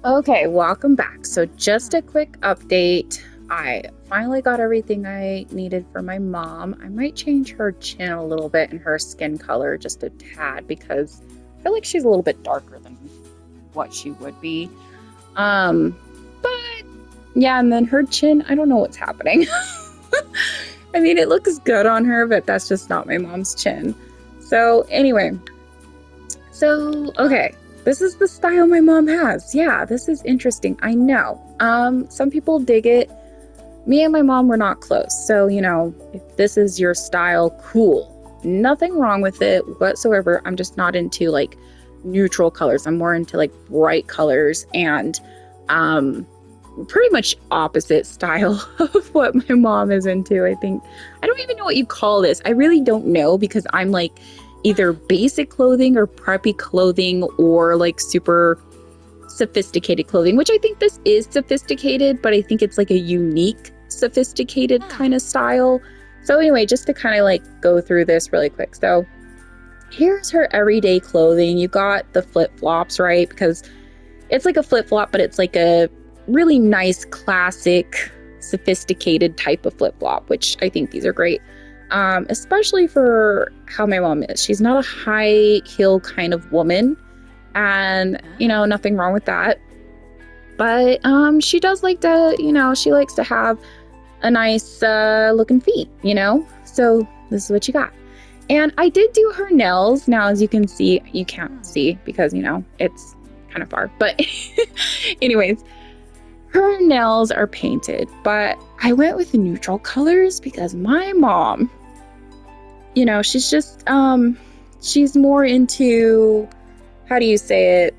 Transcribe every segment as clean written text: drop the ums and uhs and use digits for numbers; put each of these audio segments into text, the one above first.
Okay, welcome back. So, just a quick update. I finally got everything I needed for my mom. I might change her chin a little bit and her skin color just a tad because I feel like she's a little bit darker than what she would be. Um, but yeah, and then her chin, I don't know what's happening. I mean, it looks good on her, but that's just not my mom's chin. So, anyway, okay, this is the style my mom has. Yeah, this is interesting. I know. Some people dig it. Me and my mom were not close. So, if this is your style, cool. Nothing wrong with it whatsoever. I'm just not into like neutral colors. I'm more into like bright colors and pretty much opposite style of what my mom is into, I think. I don't even know what you call this. I really don't know because I'm like either basic clothing or preppy clothing or like super sophisticated clothing, which I think this is sophisticated, but I think it's like a unique sophisticated kind of style. So anyway, just to kind of like go through this really quick. So here's her everyday clothing. You got the flip-flops, right? Because it's like a flip-flop, but it's like a really nice, classic, sophisticated type of flip-flop, which I think these are great. Especially for how my mom is. She's not a high heel kind of woman, and nothing wrong with that. But she does like to, she likes to have a nice looking feet, So this is what you got. And I did do her nails. Now, as you can see, you can't see because, it's kind of far. But anyways, her nails are painted, but I went with neutral colors because my mom, she's just, she's more into, how do you say it?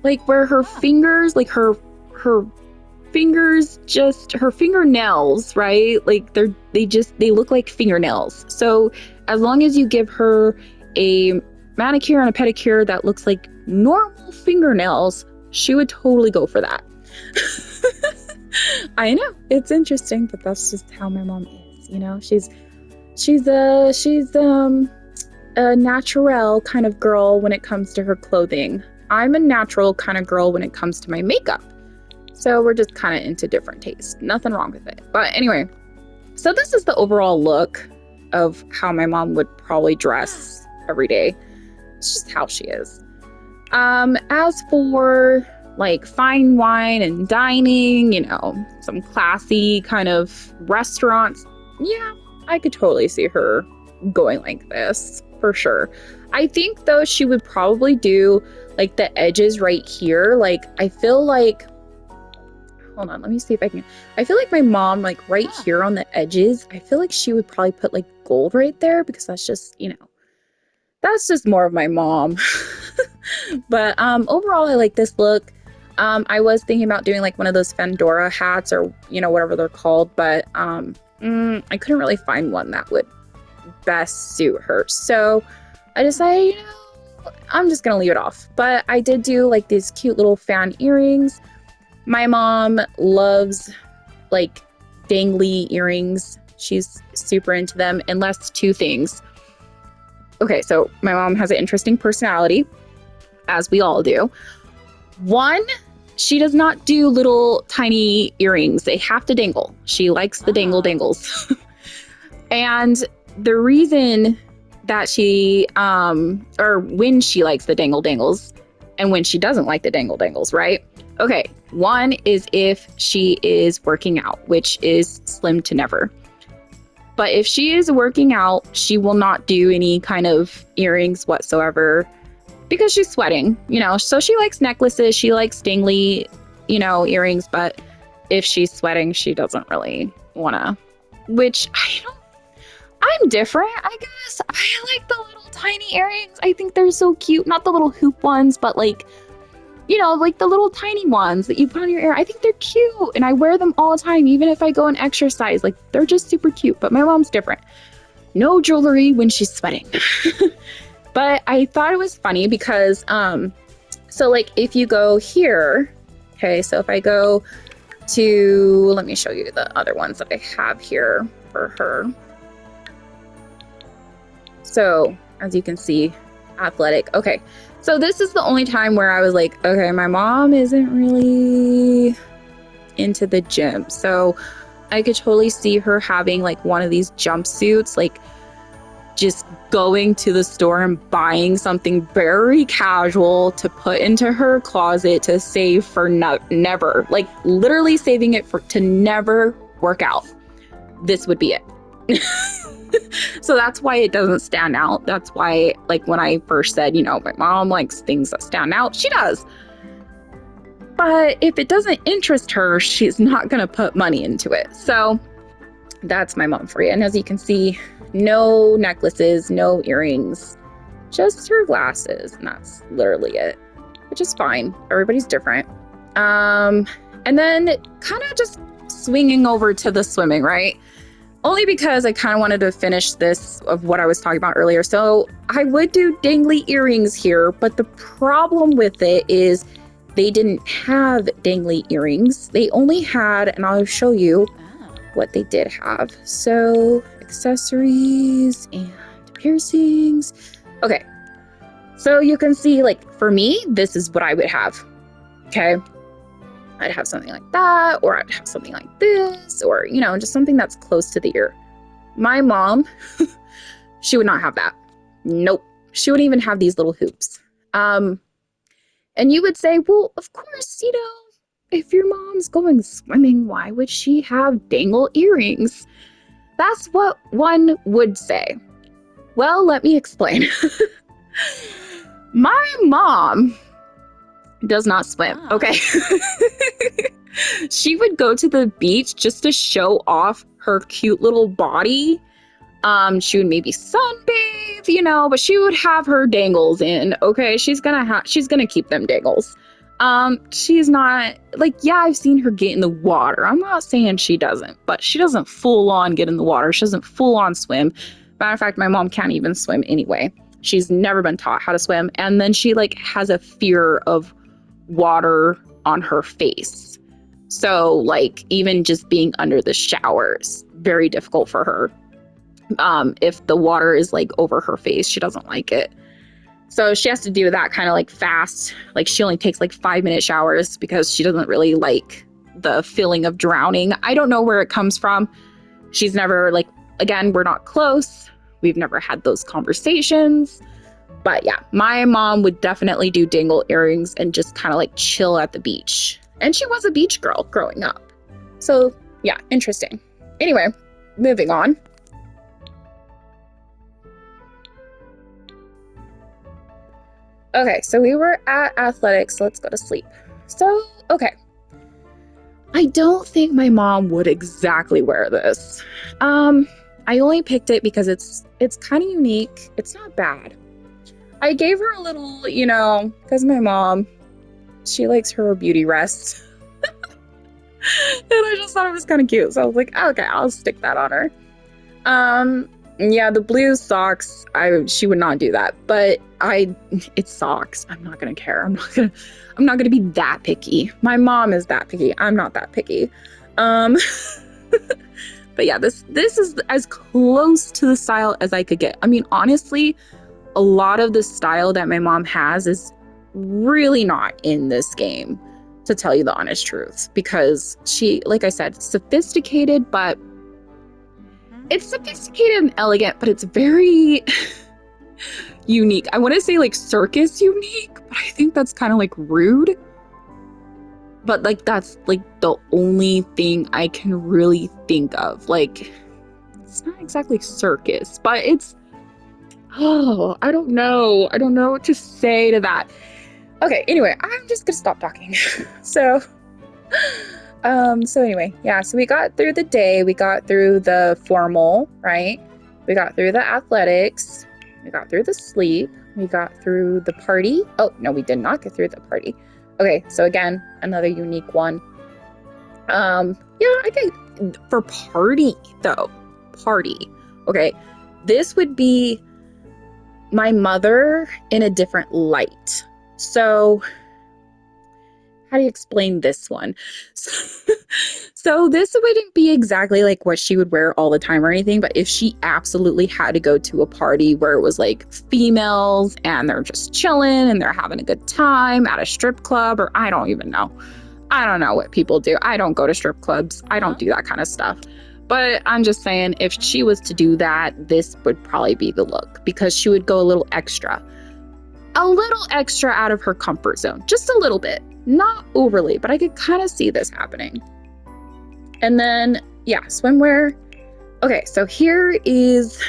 Like where her fingers, like her fingers, just her fingernails, right? Like they look like fingernails. So as long as you give her a manicure and a pedicure that looks like normal fingernails, she would totally go for that. I know, it's interesting, but that's just how my mom is. She's a natural kind of girl when it comes to her clothing. I'm a natural kind of girl when it comes to my makeup. So we're just kind of into different tastes. Nothing wrong with it. But anyway, so this is the overall look of how my mom would probably dress every day. It's just how she is. As for like fine wine and dining, some classy kind of restaurants, yeah, I could totally see her going like this for sure. I think though she would probably do like the edges right here. Like I feel like, hold on, let me see if I can. I feel like my mom, like right here on the edges, I feel like she would probably put like gold right there because that's just, that's just more of my mom. But overall, I like this look. I was thinking about doing like one of those Fedora hats or, whatever they're called, but I couldn't really find one that would best suit her. So I decided, I'm just gonna leave it off. But I did do like these cute little fan earrings. My mom loves like dangly earrings. She's super into them, unless two things. Okay, so my mom has an interesting personality, as we all do. One, she does not do little tiny earrings. They have to dangle. She likes the dangle dangles. And the reason that she, or when she likes the dangle dangles and when she doesn't like the dangle dangles, right? Okay, one is if she is working out, which is slim to never. But if she is working out, she will not do any kind of earrings whatsoever because she's sweating, So she likes necklaces, she likes dangly, earrings, but if she's sweating, she doesn't really want to, which I'm different, I guess. I like the little tiny earrings. I think they're so cute. Not the little hoop ones, but like, like the little tiny ones that you put on your ear. I think they're cute and I wear them all the time, even if I go and exercise. Like, they're just super cute, but my mom's different. No jewelry when she's sweating. But I thought it was funny because, so like if you go here, okay, so if I go to, let me show you the other ones that I have here for her. So as you can see, athletic. Okay, So this is the only time where I was like, okay, my mom isn't really into the gym. So I could totally see her having like one of these jumpsuits, like just going to the store and buying something very casual to put into her closet to save for never, like literally saving it for to never work out. This would be it. So that's why it doesn't stand out. That's why, like, when I first said, you know, my mom likes things that stand out, she does. But if it doesn't interest her, she's not going to put money into it. So that's my mom for you. And as you can see, no necklaces, no earrings, just her glasses. And that's literally it, which is fine. Everybody's different. And then kind of just swinging over to the swimming, right? Only because I kind of wanted to finish this of what I was talking about earlier. So I would do dangly earrings here, but the problem with it is they didn't have dangly earrings. They only had, and I'll show you what they did have. So accessories and piercings. Okay. So you can see, like, for me, this is what I would have. Okay. I'd have something like that, or I'd have something like this, or, you know, just something that's close to the ear. My mom, she would not have that. Nope. She wouldn't even have these little hoops. And you would say, well, of course, you know, if your mom's going swimming, why would she have dangle earrings? That's what one would say. Well, let me explain. My mom does not swim, okay? She would go to the beach just to show off her cute little body. She would maybe sunbathe, you know, but she would have her dangles in, okay? She's gonna keep them dangles. She's not, like, yeah, I've seen her get in the water. I'm not saying she doesn't, but she doesn't full on get in the water. She doesn't full on swim. Matter of fact, my mom can't even swim anyway. She's never been taught how to swim. And then she, like, has a fear of water on her face. So, like, even just being under the showers, very difficult for her. If the water is, like, over her face, she doesn't like it. So she has to do that kind of, like, fast. Like, she only takes, like, 5-minute showers because she doesn't really like the feeling of drowning. I don't know where it comes from. She's never, like, again, we're not close. We've never had those conversations. But yeah, my mom would definitely do dangle earrings and just kind of, like, chill at the beach. And she was a beach girl growing up. So yeah, interesting. Anyway, moving on. Okay, so we were at athletics. Let's go to sleep. So, okay. I don't think my mom would exactly wear this. I only picked it because it's kind of unique. It's not bad. I gave her a little, you know, because my mom, she likes her beauty rest. And I just thought it was kind of cute. So I was like, okay, I'll stick that on her. Yeah, the blue socks, she would not do that. But it's socks. I'm not gonna care. I'm not gonna be that picky. My mom is that picky. I'm not that picky. But yeah, this is as close to the style as I could get. I mean, honestly, a lot of the style that my mom has is really not in this game, to tell you the honest truth, because she, like I said, sophisticated, but it's sophisticated and elegant, but it's very unique. I want to say, like, circus unique, but I think that's kind of, like, rude. But, like, that's, like, the only thing I can really think of. Like, it's not exactly circus, but it's, oh, I don't know. I don't know what to say to that. Okay, anyway, I'm just gonna stop talking. So anyway, yeah, so we got through the day, we got through the formal, right? We got through the athletics, we got through the sleep, we got through the party. Oh, no, we did not get through the party. Okay, so again, another unique one. Yeah, I think for party, though, okay, this would be my mother in a different light. So how do you explain this one? So, so this wouldn't be exactly like what she would wear all the time or anything, but if she absolutely had to go to a party where it was like females and they're just chilling and they're having a good time at a strip club, or I don't even know. I don't know what people do. I don't go to strip clubs. I don't do that kind of stuff. But I'm just saying, if she was to do that, this would probably be the look, because she would go a little extra out of her comfort zone, just a little bit, not overly, but I could kind of see this happening. And then, yeah, swimwear. Okay, so here is,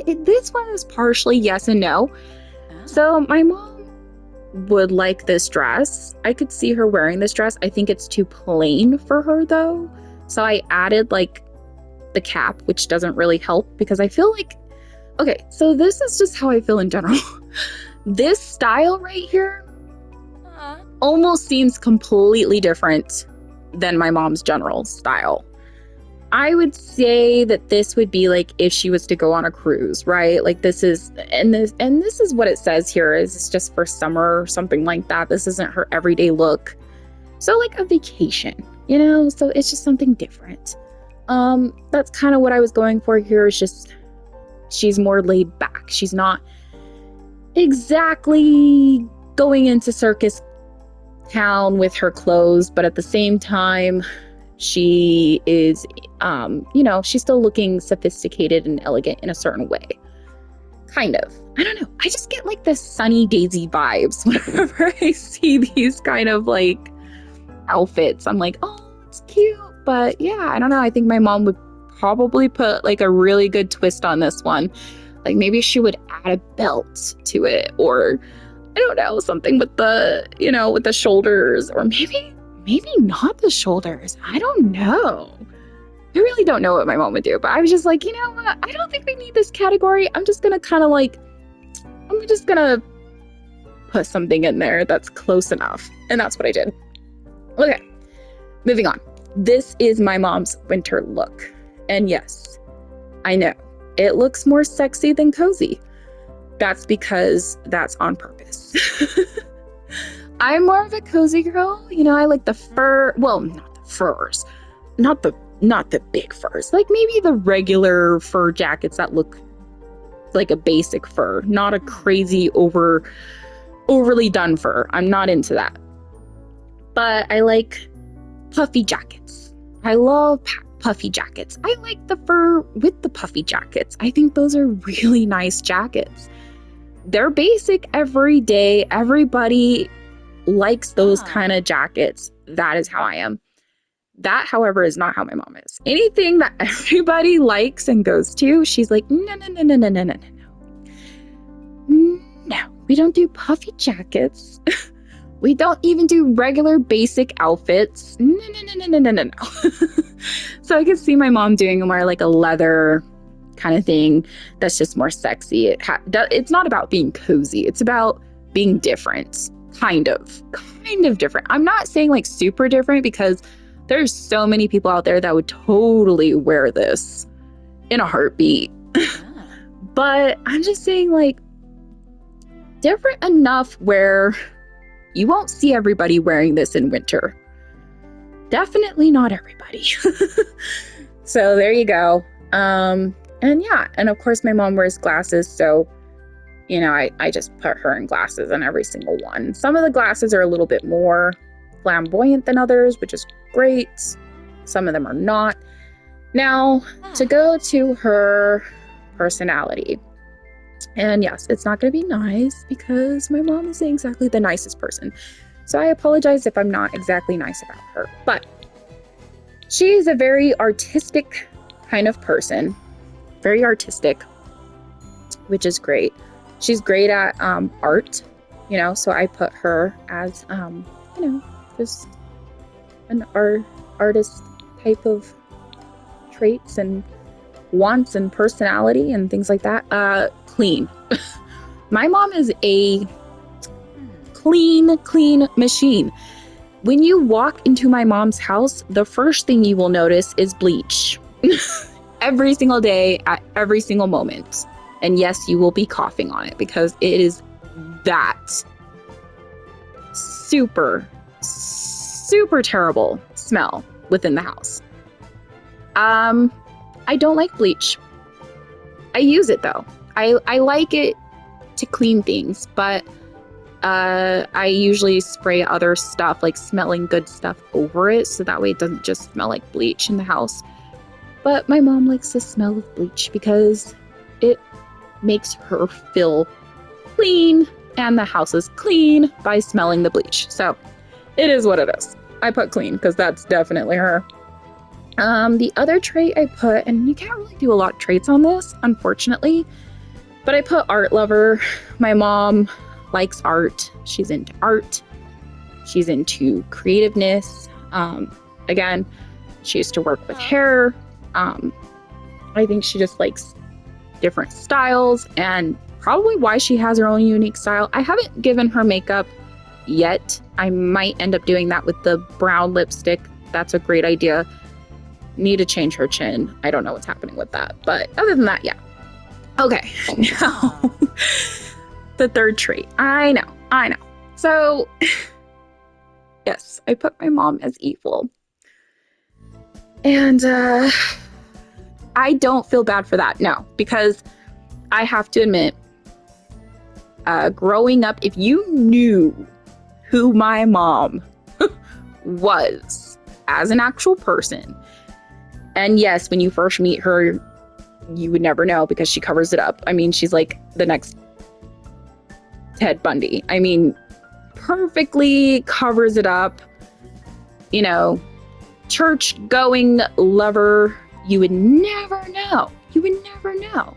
this one is partially yes and no. So my mom would like this dress. I could see her wearing this dress. I think it's too plain for her though. So I added like the cap, which doesn't really help, because I feel like, okay, so this is just how I feel in general. This style right here almost seems completely different than my mom's general style. I would say that this would be like if she was to go on a cruise, right? Like this is what it says here is it's just for summer or something like that. This isn't her everyday look. So like a vacation, you know? So it's just something different. That's kind of what I was going for here, is just she's more laid back. She's not exactly going into circus town with her clothes, but at the same time, she is, she's still looking sophisticated and elegant in a certain way. Kind of. I don't know. I just get like the Sunny Daisy vibes whenever I see these kind of like outfits. I'm like, oh, it's cute. But yeah, I don't know. I think my mom would probably put like a really good twist on this one. Like maybe she would add a belt to it, or I don't know, something with the, with the shoulders, or maybe not the shoulders. I don't know. I really don't know what my mom would do, but I was just like, you know what? I don't think we need this category. I'm just going to put something in there that's close enough. And that's what I did. Okay, moving on. This is my mom's winter look. And yes, I know it looks more sexy than cozy. That's because that's on purpose. I'm more of a cozy girl. I like the fur. Well, not the furs, not the big furs. Like maybe the regular fur jackets that look like a basic fur, not a crazy overly done fur. I'm not into that. But I like puffy jackets. I love puffy jackets. I like the fur with the puffy jackets. I think those are really nice jackets. They're basic every day. Everybody likes those kind of jackets. That is how I am. That, however, is not how my mom is. Anything that everybody likes and goes to, she's like, no. No, we don't do puffy jackets. We don't even do regular basic outfits. No. So I could see my mom doing more like a leather kind of thing that's just more sexy. It's not about being cozy. It's about being different. Kind of different. I'm not saying like super different, because there's so many people out there that would totally wear this in a heartbeat. But I'm just saying like different enough where you won't see everybody wearing this in winter. Definitely not everybody. So there you go. And yeah, and of course my mom wears glasses, so I just put her in glasses on every single one. Some of the glasses are a little bit more flamboyant than others, which is great. Some of them are not. Now, to go to her personality. And yes, it's not going to be nice, because my mom isn't exactly the nicest person. So I apologize if I'm not exactly nice about her. But she is a very artistic kind of person. Very artistic, which is great. She's great at art, so I put her as, just an artist type of traits and wants and personality and things like that. Clean. My mom is a clean machine. When you walk into my mom's house, the first thing you will notice is bleach. Every single day, at every single moment. And yes, you will be coughing on it, because it is that super super terrible smell within the house. I don't like bleach. I use it though. I like it to clean things, but I usually spray other stuff, like smelling good stuff, over it, so that way it doesn't just smell like bleach in the house. But my mom likes the smell of bleach because it makes her feel clean, and the house is clean by smelling the bleach. So it is what it is. I put clean because that's definitely her. The other trait I put, and you can't really do a lot of traits on this, unfortunately, but I put art lover. My mom likes art. She's into art. She's into creativeness. Again, she used to work with hair. I think she just likes different styles, and probably why she has her own unique style. I haven't given her makeup yet. I might end up doing that with the brown lipstick. That's a great idea. Need to change her chin. I don't know what's happening with that. But other than that, yeah. Okay, now the third trait. I know. So, yes, I put my mom as evil. And I don't feel bad for that, no, because I have to admit, growing up, if you knew who my mom was as an actual person, and yes, when you first meet her, you would never know because she covers it up. I mean, she's like the next Ted Bundy. I mean, perfectly covers it up. You know, church going lover. You would never know. You would never know.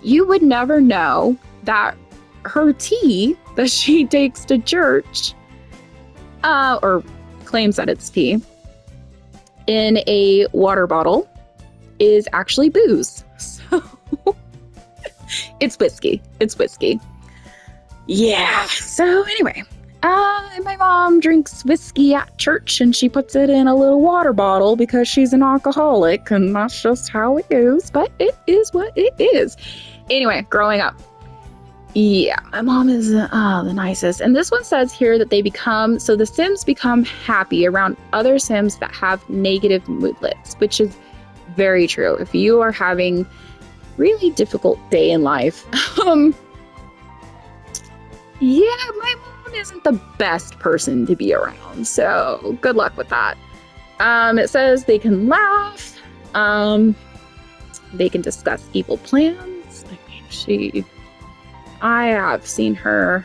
You would never know that her tea that she takes to church, or claims that it's tea, in a water bottle is actually booze. So it's whiskey. Yeah. So anyway, my mom drinks whiskey at church and she puts it in a little water bottle because she's an alcoholic, and that's just how it goes. But it is what it is. Anyway, growing up, yeah, my mom is the nicest. And this one says here that the Sims become happy around other Sims that have negative moodlets, which is very true. If you are having really difficult day in life, yeah, my mom isn't the best person to be around. So good luck with that. It says they can laugh. They can discuss evil plans. I mean, I have seen her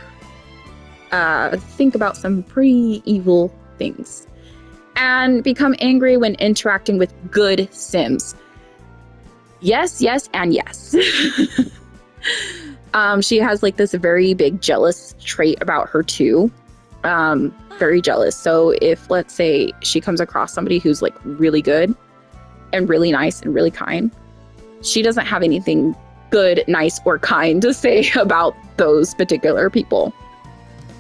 think about some pretty evil things, and become angry when interacting with good Sims. Yes, and yes. She has like this very big jealous trait about her too. Very jealous. So if, let's say, she comes across somebody who's like really good and really nice and really kind, she doesn't have anything good, nice, or kind to say about those particular people.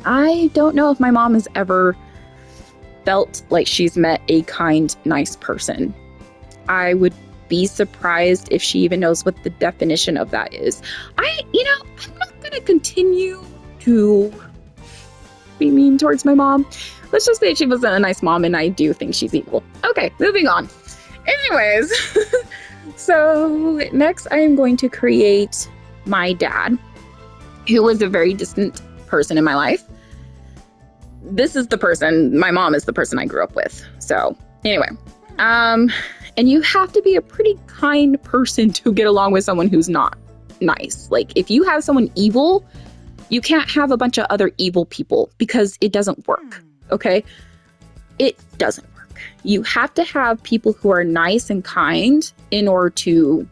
I don't know if my mom has ever felt like she's met a kind, nice person. I would be surprised if she even knows what the definition of that is. I'm not going to continue to be mean towards my mom. Let's just say she wasn't a nice mom, and I do think she's evil. Okay, moving on. Anyways, so next I am going to create my dad, who was a very distant person in my life. This is the person, my mom is the person I grew up with. So anyway, and you have to be a pretty kind person to get along with someone who's not nice. Like, if you have someone evil, you can't have a bunch of other evil people because it doesn't work, okay? It doesn't work. You have to have people who are nice and kind in order to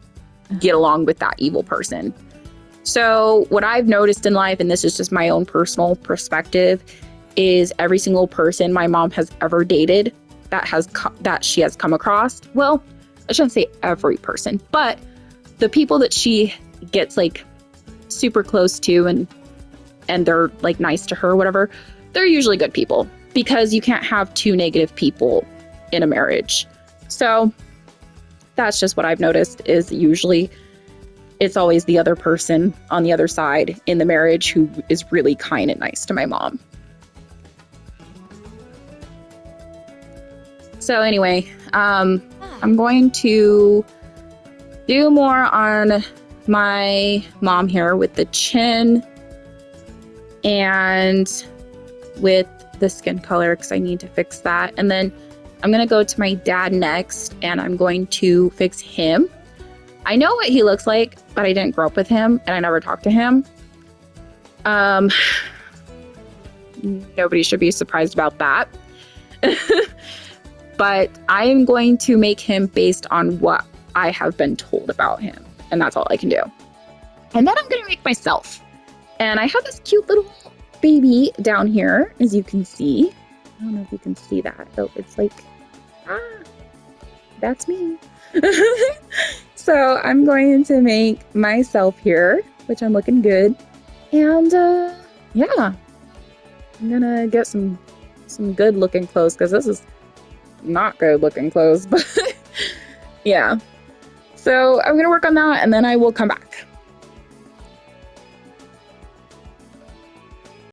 get along with that evil person. So what I've noticed in life, and this is just my own personal perspective, is every single person my mom has ever dated that she has come across. Well, I shouldn't say every person, but the people that she gets like super close to and they're like nice to her or whatever, they're usually good people, because you can't have two negative people in a marriage. So that's just what I've noticed, is usually it's always the other person on the other side in the marriage who is really kind and nice to my mom. So anyway, I'm going to do more on my mom here with the chin and with the skin color because I need to fix that. And then I'm going to go to my dad next and I'm going to fix him. I know what he looks like, but I didn't grow up with him and I never talked to him. Nobody should be surprised about that. But I am going to make him based on what I have been told about him. And that's all I can do. And then I'm going to make myself. And I have this cute little baby down here, as you can see. I don't know if you can see that. Oh, it's like, that's me. So I'm going to make myself here, which I'm looking good. And yeah, I'm going to get some good looking clothes because this is not good looking clothes, but yeah. So I'm going to work on that and then I will come back.